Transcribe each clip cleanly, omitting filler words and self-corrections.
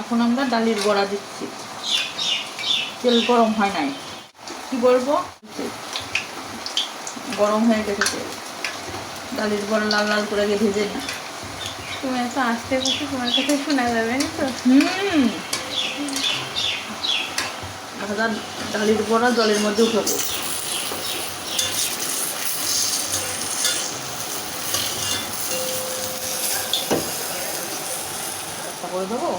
এখন আমরা ডালের বড়া দিচ্ছি। তেল গরম হয় নাই, কি বলবো, গরম হয়ে গেছে তেল। ডালের বড়া লাল লাল করে ভেজে নিই। তুমি এত আস্তে কথা, তোমার কথা শোনা যাবে না তো। ভাজা ডালের বড়া জলের মধ্যে উঠাবো। করে দেবো।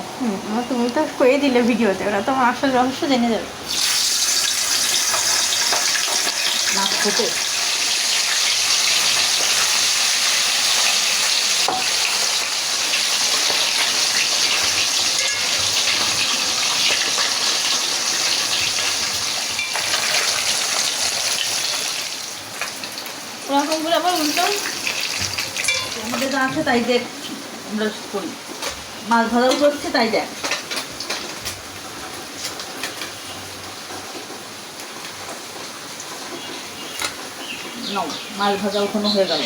তুমি তো কয়ে দিলে ভিডিওতে, ওরা তোমার আসল রহস্য জেনে যাবে। মাছ খেতে ওরকম করে আবার উল্টো আমাদের যা আছে তাই দেখ আমরা করি। মাছ ভাজাও করছে তাই দেখ। নাও, মাছ ভাজা ওখানে হয়ে গেল।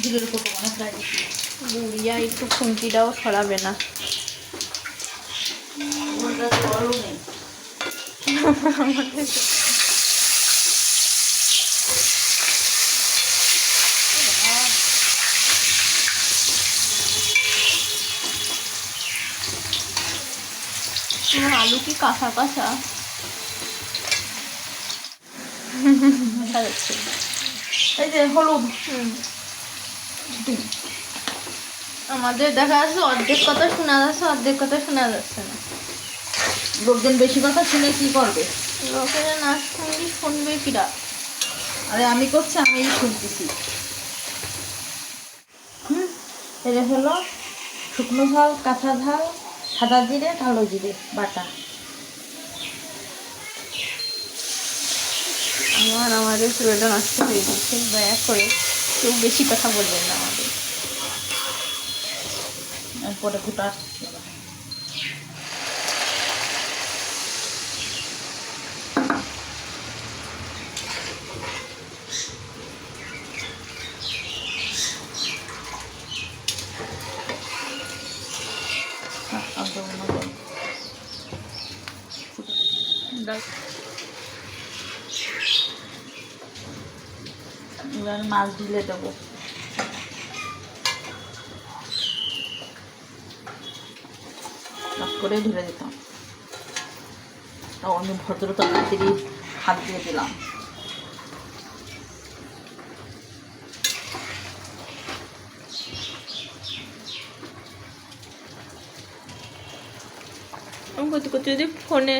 জিরের উপর অনেক লাগে। বুড়িয়া একটু খুন্তিটাও সরাবে না। তোমার আলু কি কাঁচা কাঁচা দেখা যাচ্ছে। এই যে হলুদ। আমাদের দেখা যাচ্ছে অর্ধেক কথা শোনা যাচ্ছে, অর্ধেক কথা শোনা যাচ্ছে না। লোকজন বেশি কথা শুনে কি করবে? লোকেরা না শুনলে শুনবে কিরা? আরে আমি করছি, আমি শুনতেছি। এটা হলো শুকনো ঝাল, কাঁচা ঝাল, সাদা জিরে, কালো জিরে বাটা। আমাদের পুরোটা নষ্ট হয়ে গেছে। দয়া করে কেউ বেশি কথা বলবেন না আমাদের। এরপরে গোটা এবার মাছ ঢেলে দেবো। করে ঢেলে দিতাম, তাও আমি ভদ্রতা তাড়াতাড়ি হাত দিয়ে দিলাম। আমি করতে করতে যদি ফোনে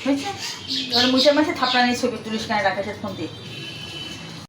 হয়েছে। এবার মুখের মাঝে থাপড়া নিয়ে ছবি তুলিস কেন রাখে ফোন দিয়ে।